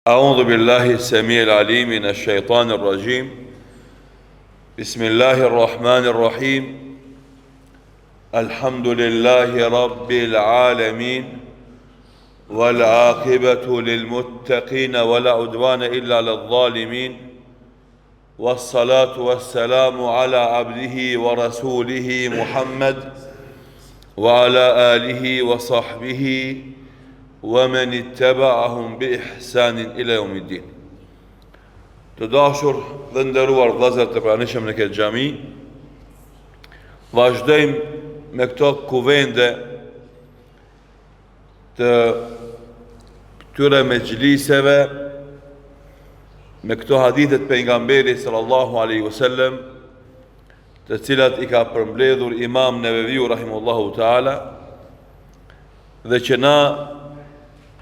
أعوذ بالله السميع العليم من الشيطان الرجيم. بسم الله الرحمن الرحيم. الحمد لله رب العالمين، والعاقبة للمتقين ولا عدوان إلا للظالمين، والصلاة والسلام على عبده ورسوله محمد وعلى آله وصحبه ومن اتبعهم بإحسان إلى يوم الدين. Të dashur dhe nderuar vëllezër të pranishëm në këtë xhami, vazhdojmë me këto kuvende të këtyre mejliseve me këto hadithet pejgamberit sallallahu alaihi wasallam, të cilat I ka përmbledhur Imam Neveviu rahimahullahu taala, dhe që na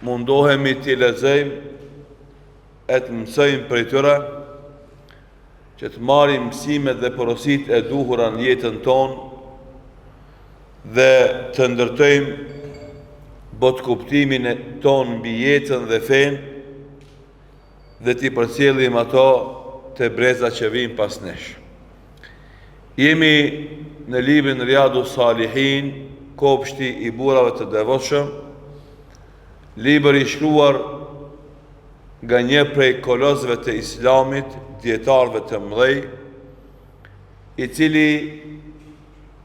mundohemi t'i lexojmë e të mësojmë prej tyre, që të marrim mësimet dhe porositë e duhura në jetën tonë dhe të ndërtojmë botkuptimin tonë mbi jetën dhe fenë, dhe t'i përcjellim ato te breza që vijnë pas nesh. Jemi në librin Riyadus Salihin, kopshti I burrave të devotshëm, libër I shkruar nga një prej kolosëve të Islamit, dietarëve të mëdhej, I cili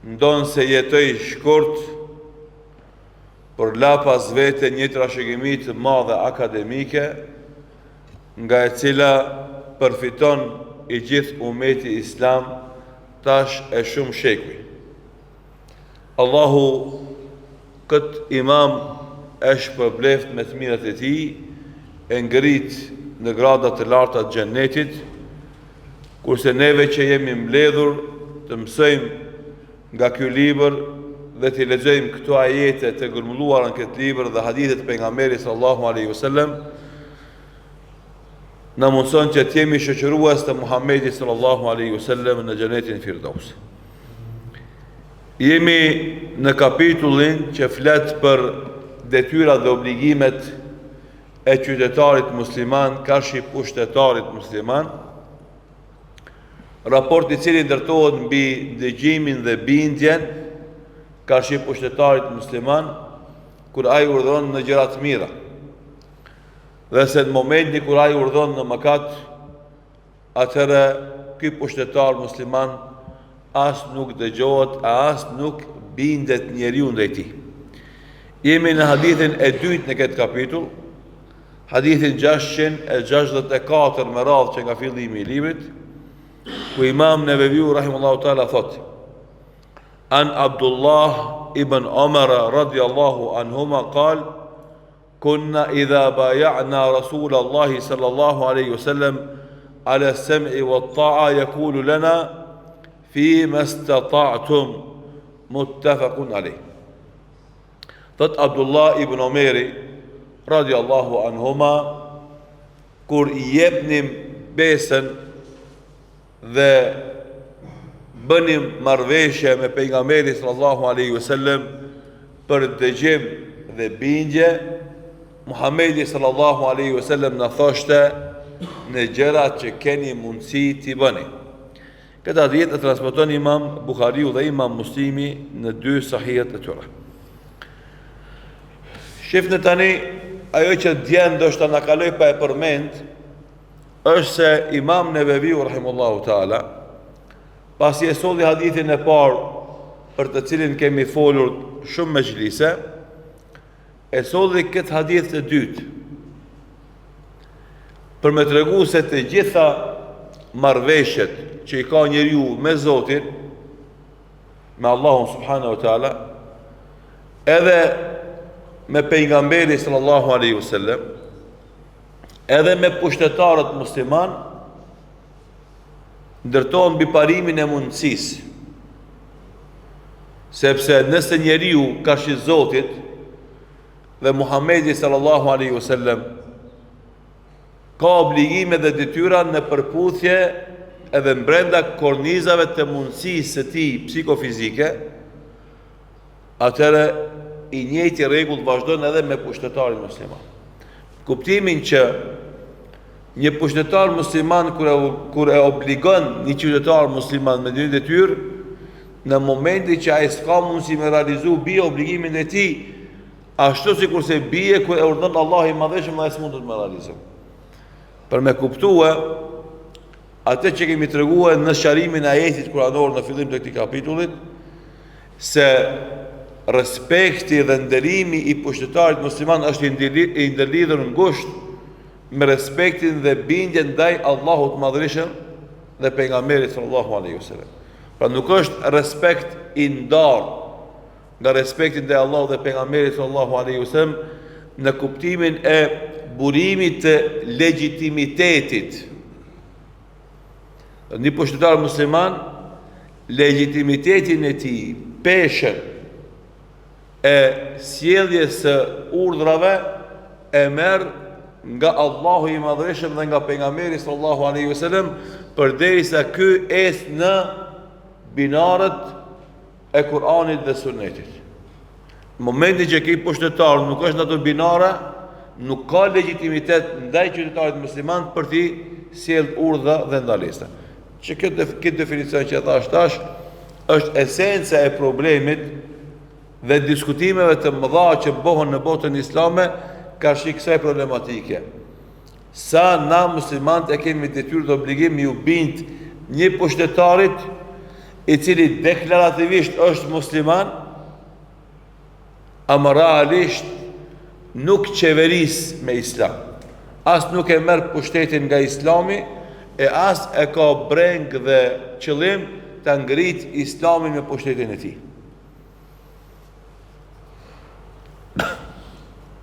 ndonë se jetoi shkurt, por la pas vete një trashëgimi të madhe akademike, nga e cila përfiton I gjithë ummeti Islam tash e shumë shekuj. Allahu këtë imam e shpërbleft me të mirat e tij, e ngrit në grada të larta të xhennetit, kurse neve që jemi mbledhur të mësojmë nga ky libër dhe të lexojmë këto ajete të grumbulluara në këtë libër dhe hadithet e pejgamberit sallallahu alaihi wasallam, na mundson që të jemi shoqërues të Muhamedit sallallahu alaihi wasallam në xhenetin Firdaus. Jemi në kapitullin që flet për detyrat dhe obligimet e qytetarit musliman karshi pushtetarit musliman, raport I cili ndërtohet mbi dëgjimin dhe bindjen karshi pushtetarit musliman kur ai urdhëron në gjëra të mira, dhe se në momentin kur ai urdhon në mëkat, atëherë ky pushtetar musliman as nuk dëgjohet, as nuk bindet njeriu ndaj tij. Jemi në hadithin e dytë në këtë kapitull, hadithin 664 me radhë që nga fillimi I librit, ku Imam Neveviu rahimahullahu taala thot: An Abdullah ibn Umar radiyallahu anhuma qal: Kunna idha bay'na Rasulullah sallallahu alaihi wasallam ala as-sam'i wat-ta'a yaqulu lana fi ma istata'tum, muttafaqun alayh. Thot Abdullah ibn Omeri radiallahu anhuma, kur I jepnim besën dhe bënim marrëveshje me pejgamberin sallallahu alaihi wasallam për dëgjim dhe bindje, Muhamedi sallallahu alaihi wasallam na thoshte në gjërat që keni mundësi t'i bëni. Këtë hadith e transmeton Imam Buhariu dhe Imam Muslimi në dy sahihet e tyre. Shifni tani, ajo që djen ndoshta na kaloi pa e përmend, është se Imam Neveviu rahimahullahu taala, pasi e solli hadithin e parë për të cilin kemi folur shumë mejlise, e solli këtë hadith të dytë për me tregu se të gjitha marrëveshjet që I ka njeriu me Zotin, me Allahun subhanahu wa taala, edhe me pejgamberi sallallahu alaihi wasallam, edhe me pushtetarët musliman, ndërtohen mbi parimin e mundësisë. Sepse nëse njeriu ka shi Zotit dhe Muhamedi sallallahu alaihi wasallam ka obligime dhe detyra në përputhje edhe brenda kornizave të mundësisë së tij psikofizike, atëherë I njëjti rregull vazhdon edhe me pushtetarin musliman. Kuptimin që një pushtetar musliman kur e obligon një qytetar musliman me një detyrë, në momenti që ai s'ka mundësi me realizu bie obligimin e tij, ashtu sikurse bie kur e urdhon Allahu i Madhëshëm dhe s'mund të më realizojë. Për me kuptue atë që kemi treguar në sqarimin e ajetit kuranor në fillim të këtij kapitullit, se respekti dhe nderimi i pushtetarit musliman është i ndërlidhur ngushtë me respektin dhe bindjen ndaj Allahut të Madhërisëm dhe pejgamberit sallallahu alaihi wasallam. Pra nuk është respekt i ndarë nga respekti ndaj Allahut dhe pejgamberit sallallahu alaihi wasallam në kuptimin e burimit të legjitimitetit. Një pushtetar musliman, legjitimitetin e tij, peshën e sjelljes së urdhrave e merr nga Allahu i Madhërisëm dhe nga pejgamberi sallallahu alaihi wasallam, përderisa ky ecë në binarët e Kur'anit dhe Sunetit. Në momentin që ky pushtetar nuk është në ato binare, nuk ka legjitimitet ndaj qytetarit musliman për t'i sjell urdhra dhe ndalesa. Që këtë definicion që thash tash është esenca e problemit dhe diskutimeve të mëdha që bëhen në botën islame karshi kësaj problematike. Sa na muslimanët e kemi detyrë dhe obligim ju bind një pushtetarit i cili deklarativisht është musliman, ama realisht nuk qeveris me islam. As nuk e merr pushtetin nga islami, e as e ka breng dhe qëllim të ngrit islamin me pushtetin e tij.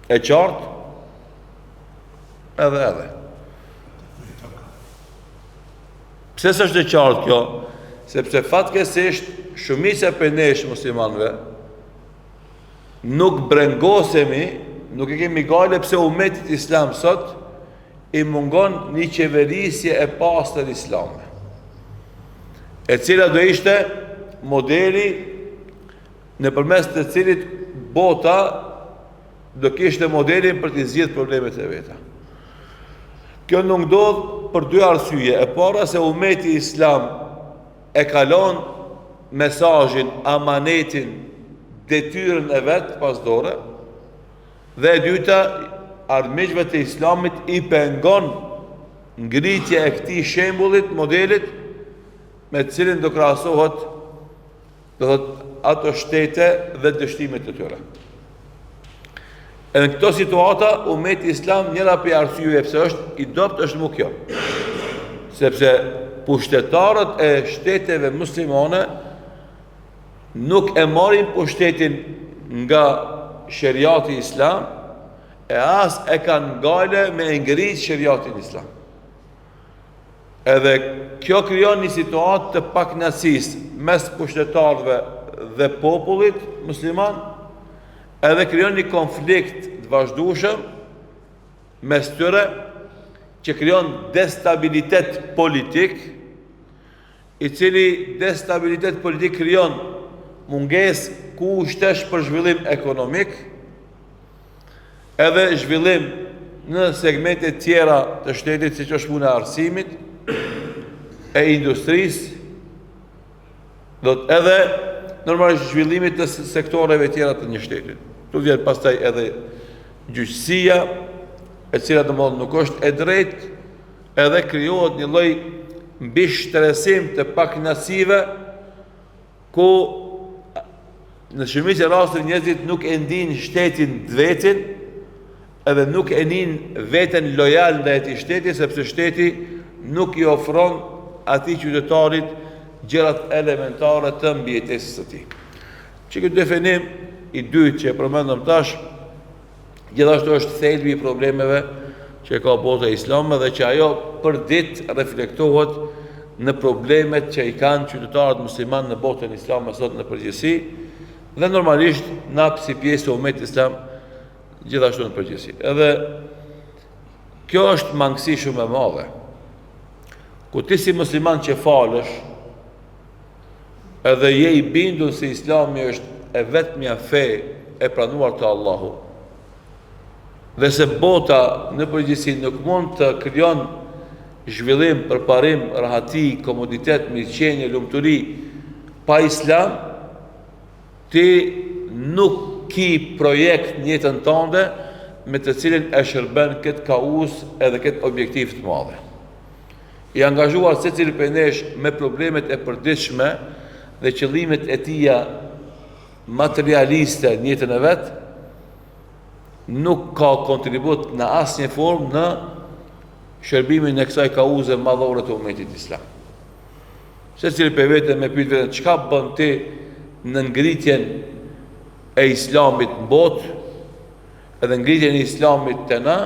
E qartë? Edhe. Pse s'është e qartë kjo? Sepse fatkeqësisht shumica e nesh muslimanëve nuk brengosemi, nuk e kemi gale pse umetit islam sot i mungon një qeverisje e pastër islame, e cila do ishte modeli nëpërmes të cilit bota do kishte modelin për të zgjidhur problemet e veta. Kjo nuk ndodh për dy arsye. E para se umeti islam e kalon mesazhin, amanetin, detyrën e vet pas dore, dhe e dyta, ardhmëqve të islamit i pengon ngritja e këtij shembullit, modelit me të cilin do krahasohet, do thotë, ato shtete dhe dështimet e tyre. E në këto situata, umeti islam njëra për arsyeve pse është i dopt është më kjo. Sepse pushtetarët e shteteve muslimane nuk e marrin pushtetin nga sheriati islam, e as e kanë ngale me ngrit sheriatin islam. Edhe kjo krijon një situatë të pakënaqësisë mes pushtetarëve dhe popullit musliman, edhe krijon një konflikt të vazhdueshëm mes tyre, që krijon destabilitet politik, i cili destabilitet politik krijon mungesë kushtesh për zhvillim ekonomik, edhe zhvillim në segmente tjera të shtetit, siç është puna e arsimit, e industrisë, do të edhe normalisht zhvillimit të sektoreve tjera të një shtetit. Tu vjen pastaj edhe gjyqësia, e cila domosdoshmë nuk është e drejtë, edhe krijohet një lloj mbishtresim të pakënaqësive, ku në shumicën e rasteve njerëzit nuk e ndin shtetin vetin, edhe nuk e nin veten lojal ndaj atij shteti, sepse shteti nuk i ofron atij qytetarit gjërat elementare të mbijetesës së tij. Që këtë definim i dytë që e përmendëm tash, gjithashtu është thelbi i problemeve që ka bota islame dhe që ajo për ditë reflektohet në problemet që i kanë qytetarët musliman në botën islame sot në përgjithësi, dhe normalisht na si pjesë e umetit islam gjithashtu në përgjithësi. Edhe kjo është mangësi shumë e madhe. Ku ti si musliman që falësh, edhe je i bindur se islami është e vetmja fe e pranuar të Allahu, dhe se bota në përgjithësi nuk mund të krijon zhvillim, përparim, rahati, komoditet, mirëqenie, lumturi pa islam, ti nuk ki projekt në jetën tënde me të cilin e shërben këtë kauz edhe këtë objektiv të madhe. I angazhuar secili prej nesh me problemet e përditshme dhe qëllimet e tija materialiste në jetën e vet, nuk ka kontribut në asnjë formë në shërbimin e kësaj kauze madhore të umetit islam. Secili prej vete me pyet veten çka bën ti në ngritjen e islamit në botë edhe ngritjen e islamit të na,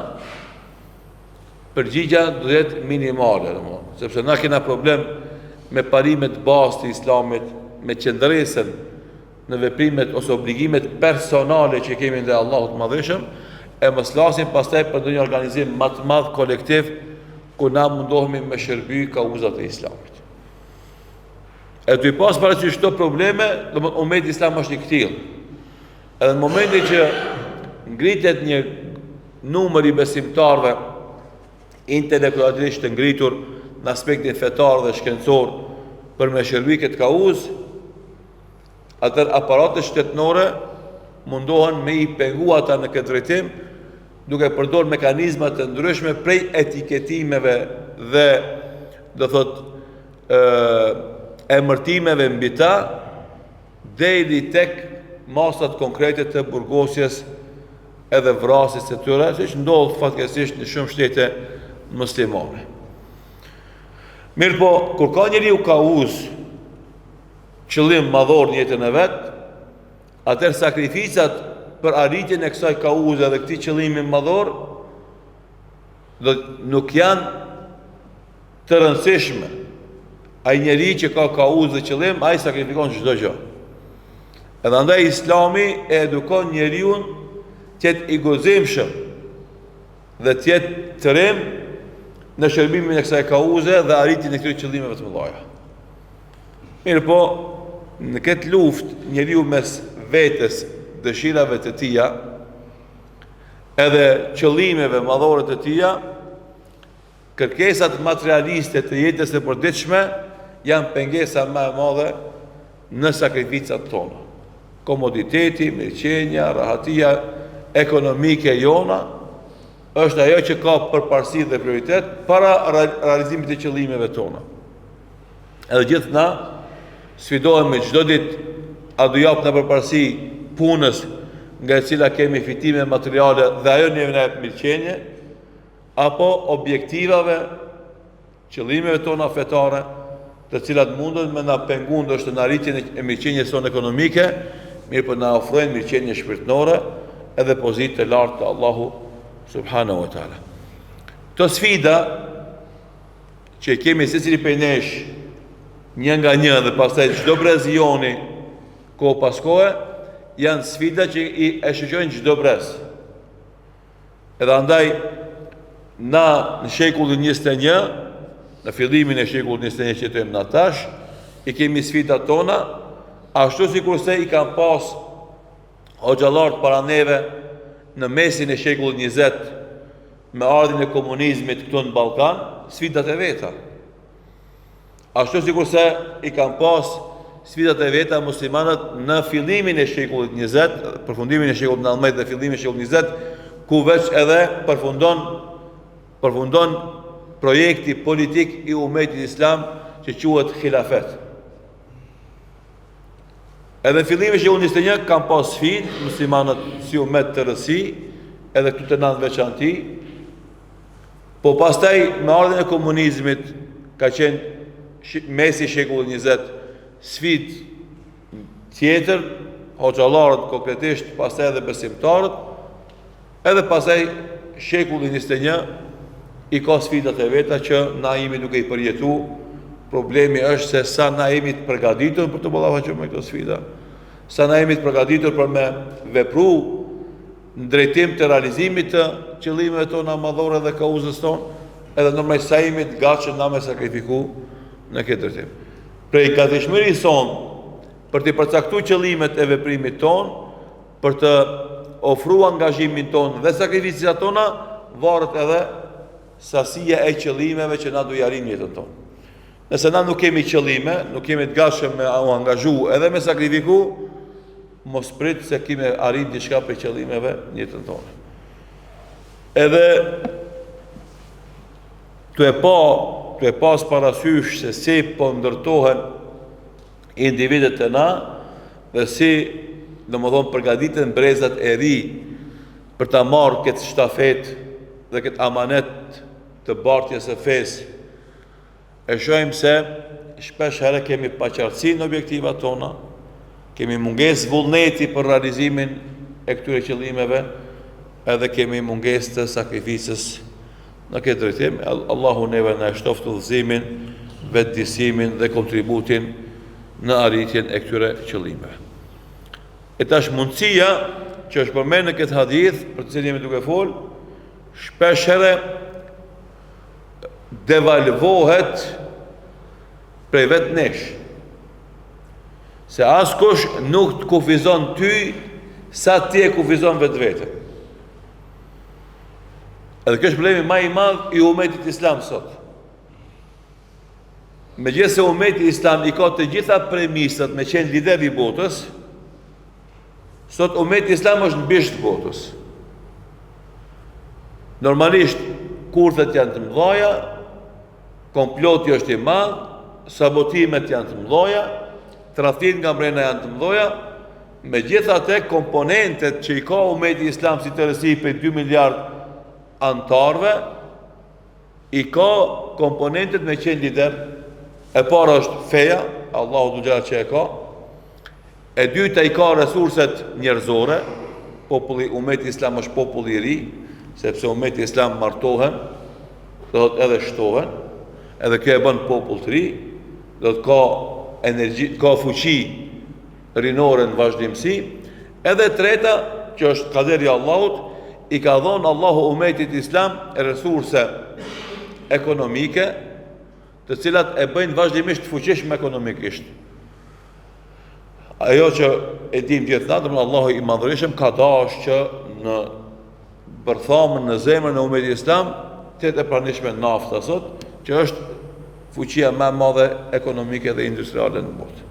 përgjigja do jetë minimale, sepse na kena problem me parimet bazë të islamit, me qëndresën në veprimet ose obligimet personale që kemi ndaj Allahut të Madhëshëm, e mos flasim pastaj për ndonjë organizim më të madh kolektiv ku na mundohemi me shërby kauzat e islamit. E të i pas parasysh këto probleme, domethënë ummeti islam është i këtill. Edhe në momentin që ngritet një numër i besimtarëve intelektualisht të ngritur në aspektin fetar dhe shkencor për me shërby këtë kauzë, atër aparatet shtetënore mundohen me i pengu ata në këtë drejtim, duke përdor mekanizma të ndryshme prej etiketimeve dhe do thot emërtimeve mbi ta deri tek masat konkrete të burgosjes edhe vrasjes së tyre, siç ndodh fatkeqësisht në shumë shtete muslimane. Mirë po, kur ka njeriu kauz qëllim madhor në jetën e vet, atëherë sakrificat për arritjen e kësaj kauze dhe këtij qëllimi madhor nuk janë të rëndësishme. Ai njeri që ka kauzë dhe qëllim, ai sakrifikon çdo gjë. Edhe andaj Islami e edukon njeriu të jetë i gozimshëm dhe të jetë të rem në shërbimin e kësaj kauze dhe arritjen e këtyre qëllimeve të mëdha. Mirë po, në këtë luftë njeriu mes vetes, dëshirave të tija edhe qëllimeve madhore të tija, kërkesat materialiste të jetës së përditshme janë pengesa më e madhe në sakrificat tona. Komoditeti, mirëqenia, rahatia ekonomike jona është ajo që ka përparësi dhe prioritet para realizimit të qëllimeve tona. Edhe gjithë na sfidohemi çdo ditë a do jap në përparësi punës nga e cila kemi fitime materiale dhe ajo ne na jep mirëqenie, apo objektivave, qëllimeve tona fetare, të cilat mundën me na pengu ndoshta në arritjen e mirëqenies tonë ekonomike, mirë po na ofrojnë mirëqenie shpirtërore edhe pozitë të lartë të Allahu subhanahu wa taala. Këto sfida që kemi secili prej nesh një nga një dhe pastaj çdo brezioni kohë pas kohe, janë sfida që e shoqërojnë çdo brez. Edhe andaj na në shekullin 21, në fillimin e shekullit 21 që jetojmë na tash, i kemi sfidat tona, ashtu sikurse i kanë pas hoxhallar para neve në mesin e shekullit 20 me ardhin e komunizmit këtu në Ballkan, sfidat e veta. Ashtu sikurse i kanë pas sfidat e veta muslimanët në fillimin e shekullit 20, përfundimin e shekullit 19 dhe fillimin e shekullit 20, ku veç edhe përfundon projekti politik i umetit islam që quhet khilafet. Edhe në fillimin e shekullit 21 kanë pas sfidë muslimanët si umet të rësi, edhe këtu të nënë veçanti, po pastaj me ardhin e komunizmit ka qenë mesi shekullit 20 sfidë tjetër, hoxhallarët konkretisht, pastaj edhe besimtarët, edhe pastaj shekulli 21 i ka sfidat e veta që na jemi duke i përjetu. Problemi është se sa na jemi të përgatitur për të ballafaqur me këto sfida, sa na jemi të përgatitur për me vepru në drejtim të realizimit të qëllimeve tona madhore dhe kauzës tonë, edhe normalisht sa jemi të gatshëm na me sakrifiku në këtë drejtim. Prej gatishmërisë sonë për të përcaktuar qëllimet e veprimit tonë, për të ofruar angazhimin tonë dhe sakrificat tona, varet edhe sasia e qëllimeve që na do i arrijmë jetën tonë. Nëse na nuk kemi qëllime, nuk kemi të gatshëm me u angazhu edhe me sakrifiku, mos prit se kemi arrit diçka për qëllimeve në jetën tonë. Edhe të e pas parasysh se si po ndërtohen individet e na dhe si domethënë përgatiten brezat e ri për ta marrë këtë shtafet dhe këtë amanet të bartjes së fesë. E shohim se shpesh herë kemi paqartësi në objektivat tona, kemi mungesë vullneti për realizimin e këtyre qëllimeve, edhe kemi mungesë të sakrificës në këtë drejtim. Allahu neve na shtoftë udhëzimin, vetëdijsimin dhe kontributin në arritjen e këtyre qëllimeve. E tash mundësia që është përmendur në këtë hadith, për të cilin jemi duke fol, shpesh herë devalvohet prej vetë nesh, se askush nuk të kufizon ty sa ti e kufizon vetë vete. Edhe kjo është problemi më i madh i umetit islam sot. Megjithëse umeti islam i ka të gjitha premisat me qenë lider i botës, sot umeti islam është në bisht të botës. Normalisht kurthet janë të mëdha, komploti është i madh, sabotimet janë të mëdha, tradhtit nga brenda janë të mëdha, megjithatë komponentet që i ka umeti islam si tërësi për 2 miliard antarëve, i ka komponentet me qenë lider. E para është feja, Allahu xhallahu që e ka. E dyta i ka resurset njerëzore, populli umeti islam është populli i ri, sepse umeti islam martohen, do të edhe shtohen, edhe kjo e bën popull të ri, do të ka energji, ka fuqi rinore në vazhdimsi. Edhe treta, që është kaderi Allahut, i ka dhënë Allahu umetit islam resurse ekonomike, të cilat e bëjnë vazhdimisht të fuqishëm ekonomikisht. Ajo që e dim gjithë natë, Allahu i madhërisëm ka dashur që në bërthamën në zemrën e umetit islam të jetë e pranishme nafta sot, që është fuqia më e madhe ekonomike dhe industriale në botë.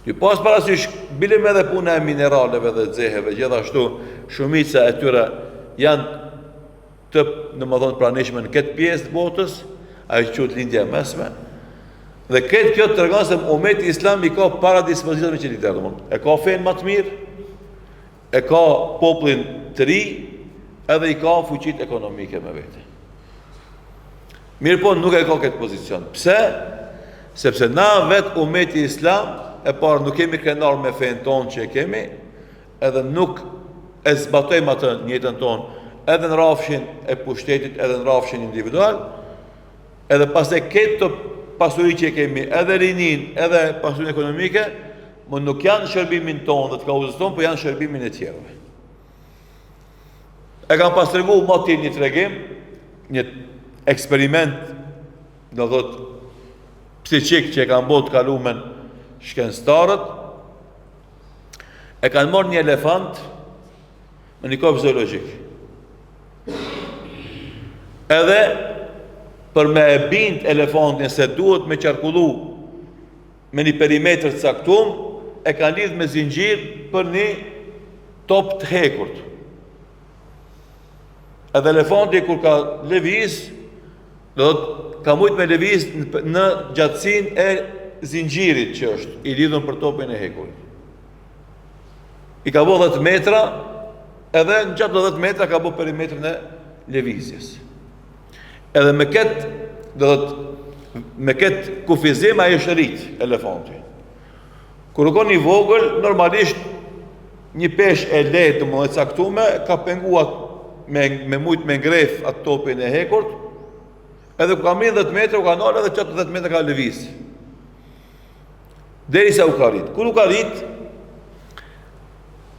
Ju pas parasysh bilim edhe puna e mineraleve dhe xeheve, gjithashtu shumica e tyre janë të domethënë pranishme në këtë pjesë të botës, ajo quhet lindja e mesme. Dhe këtë kjo tregon se umeti islam i ka para dispozitat me që lider, domethënë. E ka fen më të mirë, e ka popullin të ri, edhe i ka fuqitë ekonomike me vete. Mirë po nuk e ka këtë pozicion. Pse? Sepse na vetë umeti islam, e parë nuk kemi krenar me fen tonë që e kemi, edhe nuk e zbatojmë atë në jetën tonë, edhe në rafshin e pushtetit, edhe në rafshin individual, edhe pas e këtë të pasuri që e kemi, edhe rinin, edhe pasurin ekonomike, më nuk janë shërbimin tonë dhe të kauzës tonë, për janë shërbimin e tjerëve. E kam pas tregu më të një tregim, një eksperiment, në dhëtë psiqik që e kam botë kalumen shkencëtarët, e kanë marrë një elefant në një kopë zoologjik. Edhe për me e bind elefantin se duhet me qarkullu me një perimetr të caktuar, e kanë lidhë me zinxhir për një top të hekurt. Edhe elefanti kur ka lëviz, do të ka mujt me lëviz në gjatësinë e zinxhirit që është i lidhur për topin e hekurit. I ka bo 10 metra, edhe në gjatë 10 metra ka bo perimetrin e lëvizjes. Edhe me këtë kufizim ai është rrit elefanti. Kur u ka një vogël, normalisht një peshë e lehtë më e caktuar ka penguar me mujt me ngref atë topin e hekurt, edhe ku ka mbi 10 metra u ka ndalë edhe çato 10 metra ka lëviz. Derisa u ka rrit. Kur u ka rrit,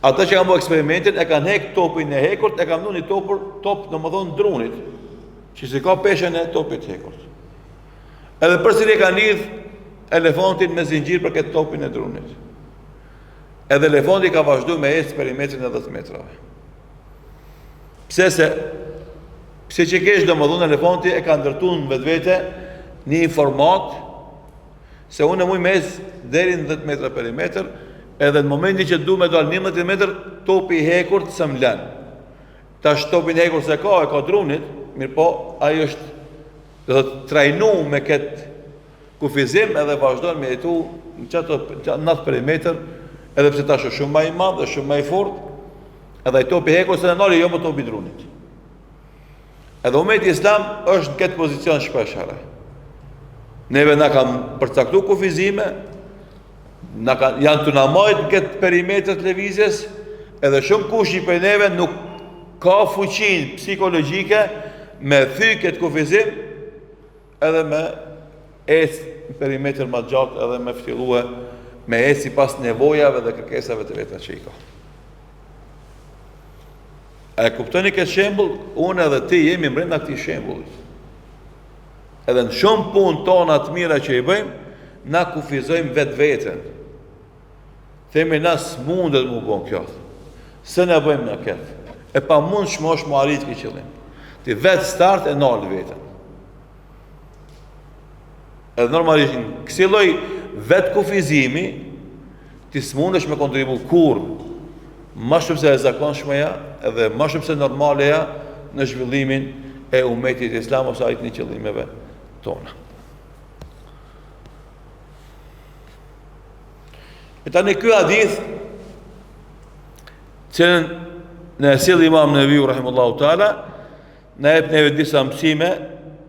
ata që kanë bërë eksperimentin e kanë hek topin e hekurt, e kanë dhënë top domethënë drunit, që si ka peshën e topit hekurt. Edhe përsëri e kanë lidh elefantin me zinxhir për këtë topin e drunit. Edhe elefanti ka vazhduar me eksperimentin e 10 metrave. Pse që kesh domethënë elefanti e ka ndërtuar në vetvete një informat se unë muj mes deri në 10 metra perimetër, edhe në momentin që du me dal 11 metër, topi i hekur të më lën. Tash topin e hekur se ka drunit, mirë po, ai është do të trajnu me këtë kufizim edhe vazhdon me jetu në çato 9 perimetër, edhe pse tash është shumë më i madh dhe shumë më i fortë, edhe ai topi i hekur se ndali jo më topi i drunit. Edhe ummeti islam është në këtë pozicion shpesh herë. Neve na kam përcaktu kufizime, janë të namajt në këtë perimetër të lëvizjes, edhe shumë kush i për neve nuk ka fuqin psikologjike me thy këtë kufizim, edhe me ecë në perimetër ma gjatë, edhe me fillue me ecë si pas nevojave dhe kërkesave të vetën që i ka. E kuptoni këtë shembull, unë edhe ti jemi brenda këtij shembullit. Edhe në shumë punë tona të mira që i bëjmë, na kufizojmë vetveten. Themi na s'mundet mu bën kjo. Se ne bëjmë na këtë. E pa mund shmosh mu arrit këtë qëllim. Ti vetë start e nal vetën. Edhe normalisht në kësi lloj vetë kufizimi, ti s'mundesh me kontribu kur ma shumë se e zakonshmeja edhe ma shumë se normaleja në zhvillimin e umetit islam ose ajt një qëllimeve tona. E tani ky hadith cilën në sill Imam Neviu rahimullahu taala na jep neve disa mësime,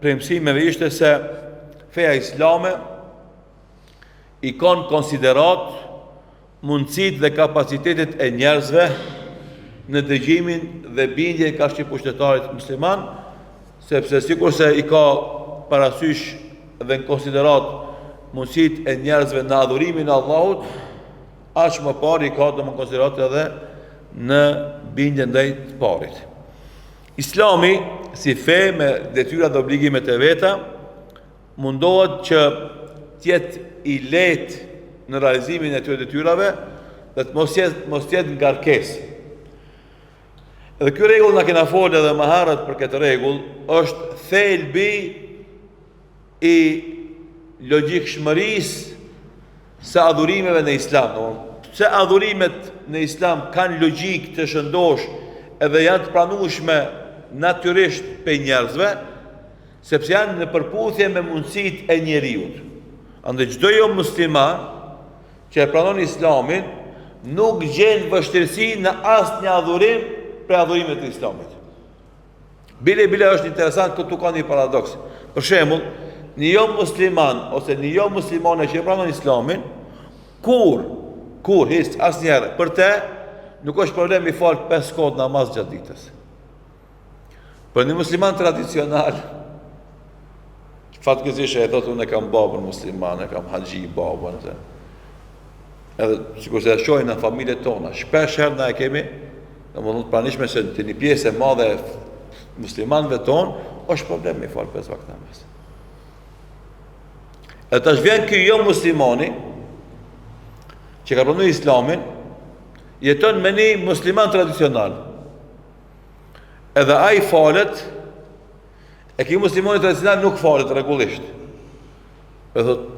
prej mësimeve ishte se feja islame i kanë konsiderat mundësit dhe kapacitetet e njerëzve në dëgjimin dhe bindje ka shqip pushtetarit musliman, sepse sikur se i ka parasysh dhe në konsiderat mundësit e njerëzve në adhurimin e Allahut, aq më parë i ka dhe më konsiderat edhe në bindje ndaj të parit. Islami, si fe me detyra dhe obligimet e veta, mundohet që tjetë i letë në realizimin e tyre detyrave dhe të mos jetë ngarkesë. Edhe ky rregull na kena folë edhe më herët për këtë rregull, është thelbi i logjikshmërisë së adhurimeve në Islam. Pse adhurimet në Islam kanë logjik të shëndosh edhe janë të pranueshme natyrisht për njerëzve, sepse janë në përputhje me mundësitë e njeriut. Andaj çdo jo musliman që e pranon Islamin nuk gjen vështirësi në asnjë adhurim për adhurimet e Islamit. Bile është interesant, këtu ka një paradoks. Për shembull, një jo musliman ose një jo muslimane që e pranon Islamin, kur asnjëherë për te nuk është problem i fal 5 kohë namaz gjatë ditës. Për një musliman tradicional, fatkeqësisht e thotë unë kam babën musliman, e kam haxhi babën, edhe sikur se shohin në familjet tona, shpesh herë na e kemi, domethënë pranishme se të një pjesë e madhe e muslimanëve tonë është problem me fal 5 vakte namaz. E tash vjen ky jo muslimani që ka pranuar Islamin, jeton me një musliman tradicional. Edhe ai falet, e ky muslimani tradicional nuk falet rregullisht. E thot,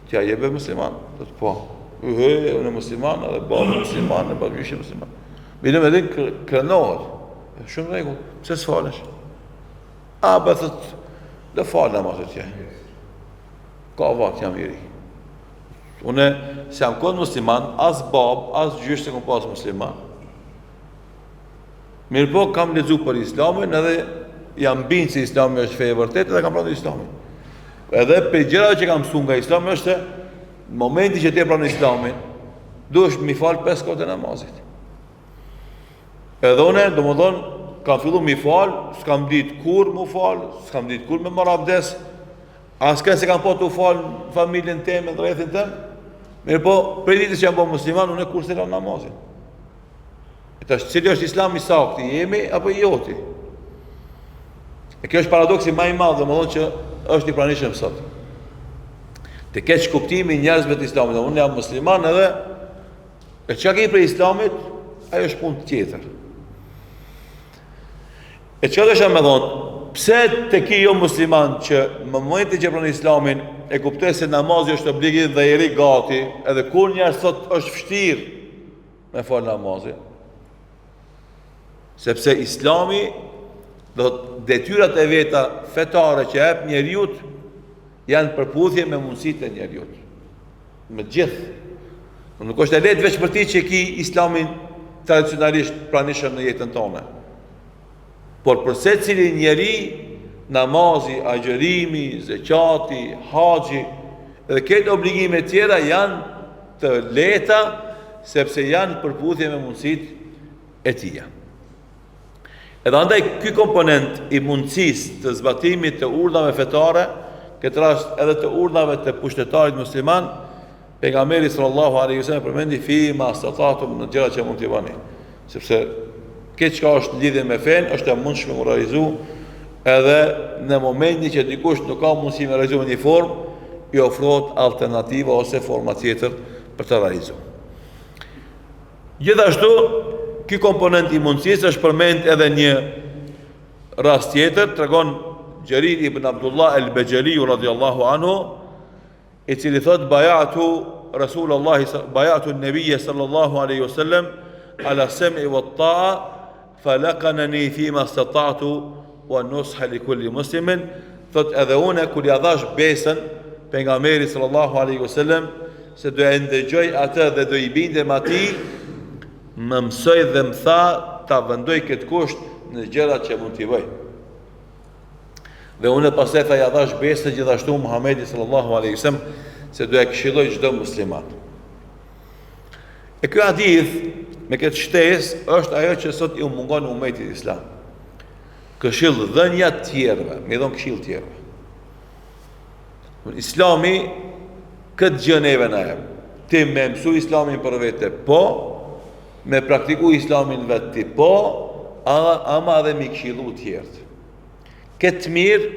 tja jebe musliman, thot po. Unë musliman, edhe babë musliman, edhe babë gjyshi musliman. Bile me din krenohet. Shumë rregull, pse s'falesh? Ba thot, dhe falë namazet tje. Ka vakt jam i ri. Une, se jam konë musliman, as babë, as gjysh se kom pas musliman. Mirë po, kam lezu për Islamin, edhe jam binë se Islami është feje vërtet, edhe kam pranuar Islamin. Edhe për gjërave që kam mësuar nga Islami është se në momenti që ti e pranon Islamin, duhesh mi fal 5 kohë të namazit. Edhe une, domethënë, kam fillu mi fal, s'kam ditë kur mu fal, s'kam ditë kur me marr abdes, asken se kam po të fal familjen teme dhe rrethin tem. Mirë po, prej ditës që jam bërë musliman, unë e kur se la namazin. E tash, cili është Islami sakti, jemi apo joti? E kjo është paradoksi më i madh, domethënë që është i pranishëm sot. Të keq kuptimi i njerëzve të Islamit, unë jam musliman edhe e çka ke për Islamit, ajo është punë tjetër. E çka dësha me thonë, pse të ki jo musliman që më momentin që pranon islamin e kuptoj se namazi është obligim dhe i ri gati, edhe kur njerëz sot është vështirë me fal namazin. Sepse islami do detyrat e veta fetare që jep njeriu janë përputhje me mundësitë e njeriu. Me gjithë. Nuk është e lehtë veç për ti që ki islamin tradicionalisht pranishëm në jetën tonë. Por për secili njeri, namazi, agjërimi, zeqati, haxhi dhe këto obligime tjera janë të lehta sepse janë përputhje me mundësitë e tija. Edhe andaj ky komponent i mundësisë të zbatimit të urdhave fetare, këtë rast edhe të urdhave të pushtetarit musliman, pejgamberi sallallahu alaihi wasallam përmendi fi ma stata'tum në gjëra që mund t'i bani. Sepse këtë çka është lidhje me fen është e mundshme të realizu edhe në momentin që dikush nuk ka mundësi me realizu në një formë, i ofrohet alternativa ose forma tjetër për të realizuar. Gjithashtu, ky komponent i mundësisë është përmend edhe një rast tjetër, tregon Jarir ibn Abdullah al-Bajali radhiyallahu anhu, i cili thot bayatu Rasulullah bayatu an-nabiy sallallahu alaihi wasallam ala sam'i wa ta'a falaqanani fi ma istata'tu wa nusha li kulli muslimin. Thot edhe unë kur ja dhash besën pejgamberit sallallahu alaihi wasallam se do e ndëgjoj atë dhe do i bindem atij, më mësoj dhe më tha ta vendoj këtë kusht në gjërat që mund t'i bëj. Dhe unë pastaj tha ja dhash besë gjithashtu Muhamedit sallallahu alaihi wasallam se do e këshilloj çdo musliman. E ky hadith me këtë shtesë është ajo që sot i mungon umetit islam. Këshill dhënia të tjerëve, me dhon këshill të tjerëve. Islami këtë gjë neve na jep. Ti me mësu islamin për vete, po, me praktiku islamin vetë ti, po, ama dhe mi këshillu tjertë. Këtë mirë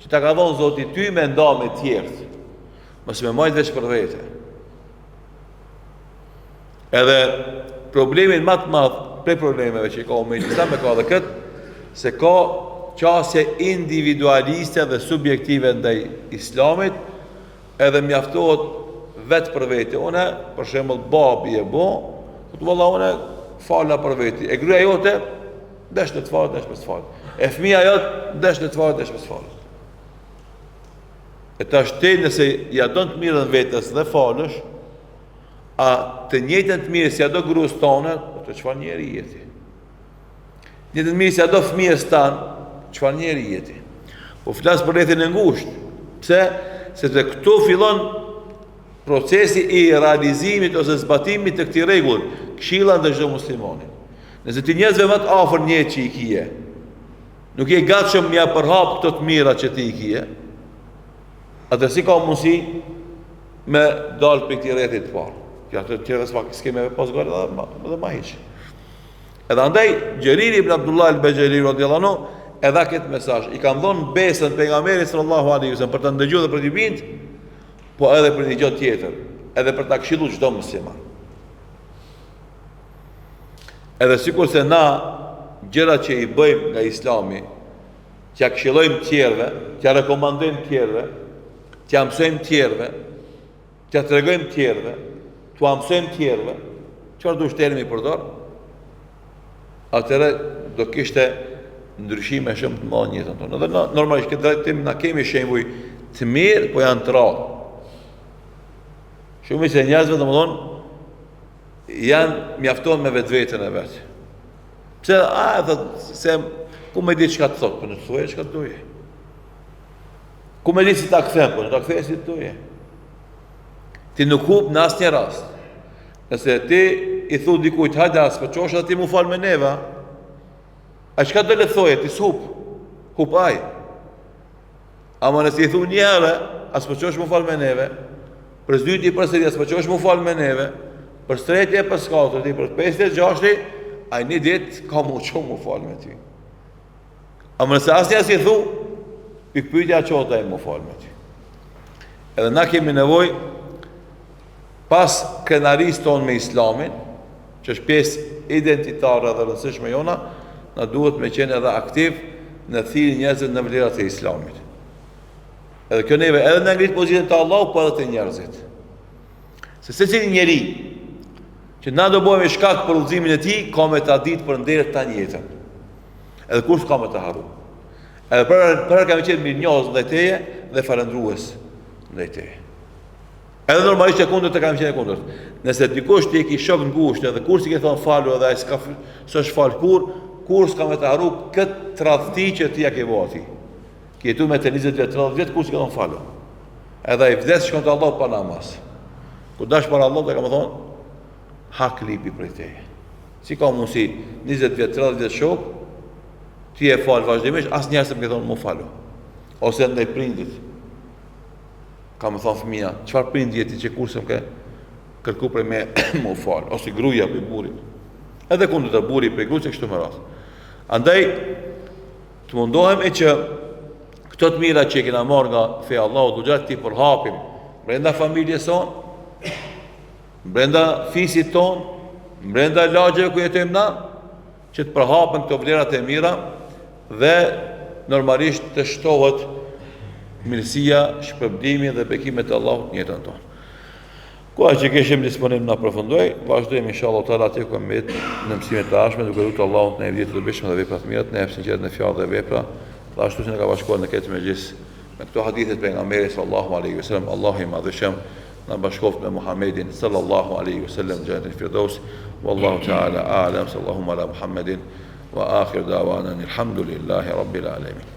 që ta ka dhonë Zoti ty me nda me tjertë, mos me majtë veç për vete. Edhe problemin më të madh prej problemeve që ka me islam e ka dhe këtë, se ka qasje individualiste dhe subjektive ndaj islamit, edhe mjaftohet vetë për vete. Une, për shembull, babi e bo, valla une falna për vete. E gruaja jote, desh në të falë, desh me të falë. E fëmia jote, desh në të falë, desh me të falë. E tash ti nëse ja don të mirën vetës dhe falësh, a të njëjtën të mirë si ja do gruas tonë, të çfarë njeri jeti? Njëtën të mirë si ja do fëmijës tanë, çfarë njeri jeti? Po flas për rrethin e ngushtë. Pse? Sepse këtu fillon procesi i realizimit ose zbatimit të këtij rregulli, këshilla ndaj çdo muslimani. Nëse ti njerëzve më të afër njeh që i kije, nuk je gatshëm mja përhap këto të mira që ti i kije, atë si ka mundësi me dalë për këtij rrethi të parë. Kjo ato të tjerë s'keme pas gojë edhe më hiç. Edhe andaj Jarir ibn Abdullah al-Bajali radhiyallahu anhu edhe këtë mesazh i kanë dhënë besën pejgamberit sallallahu alaihi wasallam për të ndëgjuar dhe për të bind, po edhe për një gjë tjetër, edhe për ta këshilluar çdo musliman. Edhe sikur se na gjërat që i bëjmë nga Islami, që ja këshillojmë tjerëve, që ja rekomandojmë tjerëve, që ja mësojmë tjerëve, që ja tregojmë tjerëve, që ja mësojmë tjerëve, çfarë do shterimi përdor? Atëre do kishte ndryshime shumë të mëdha në jetën tonë. Dhe normalisht këtë drejtim na kemi shembuj të mirë, po janë të rrallë. Shumë se njerëzve domethënë janë mjaftohen me vetveten e vet. Pse se ku më di çka të thotë, po në thuaj çka doje. Ku më di si ta kthem, po ta kthej si doje. Ti nuk hub në asnjë rast. Nëse ti i thu dikujt hajde as po çosh aty mu fal me neva, a çka do le thoje ti sup? Hub ai. Ama nëse i thu një herë as po çosh mu fal me neve, për zdyti për sëri as po çosh mu fal me neve, për stretje për skatër, për 5-6, ai një ditë ka mu çu mu fal me ty. Ama nëse asnjë as i thu, pikpyetja çota e mu fal me ty. Edhe na kemi nevojë pas krenarisë tonë me islamin, që është pjesë identitare dhe rëndësishme jona, na duhet me qenë edhe aktiv në thirrje njerëzit në vlerat e Islamit. Edhe kjo neve edhe në ngrit pozitën të Allahut, po edhe të njerëzit. Se secili njeri që na do bëhemi shkak për udhëzimin e tij, ka me ta ditë për nderë ta jetën. Edhe kur s'ka me ta harru. Edhe për kemi qenë mirënjohës ndaj teje dhe falendrues ndaj teje. Edhe normalisht e kundërt të kemi qenë e kundërt. Nëse dikush ti e ke shok ngushtë edhe kur si ke thon falu edhe ai s'është fal kur s'ka me ta harru këtë tradhti që ti ja ke vënë atij. Ki jetu me të 20 vjet, 30 vjet kur s'ka thon falu. Edhe ai vdes shkon te Allahu pa namaz. Kur dash para Allahut e kam thonë hak lipi prej teje. Si ka mundsi 20 vjet, 30 vjet shok, ti e fal vazhdimisht, asnjëherë s'm ke thonë mu falu. Ose ndaj prindit. Ka më thonë fëmija, çfarë prindi je ti që kur s'm ke kërku prej me mu fal, ose gruaja për burrit. Edhe kundër të burri për gruaja kështu më radh. Andaj të mundohemi që këto të mira që kena marrë nga feja Allahut xhat ti përhapim brenda familjes sonë, brenda fisit ton, brenda lagjeve ku jetojmë na, që të përhapen këto vlerat e mira dhe normalisht të shtohet mirësia, shpërbimi dhe bekimet e Allahut në jetën tonë. Koha që keshim disponim na përfundoj, vazhdojmë inshallah taala aty ku mbet në mësimet e ardhshme duke lutur Allahun të na jep të dobishme dhe vepra të mira, të na jap sinqeritet në fjalë dhe vepra, dhe ashtu si na ka bashkuar në këtë mejlis me këto hadithe të pejgamberit sallallahu alaihi wasallam. Allahu i madhëshëm na bashkoft me Muhammedin sallallahu alaihi wasallam në jannatul firdaus. Wallahu ta'ala a'lam. Sallallahu ala Muhammedin wa akhir da'wana alhamdulillahi rabbil alamin.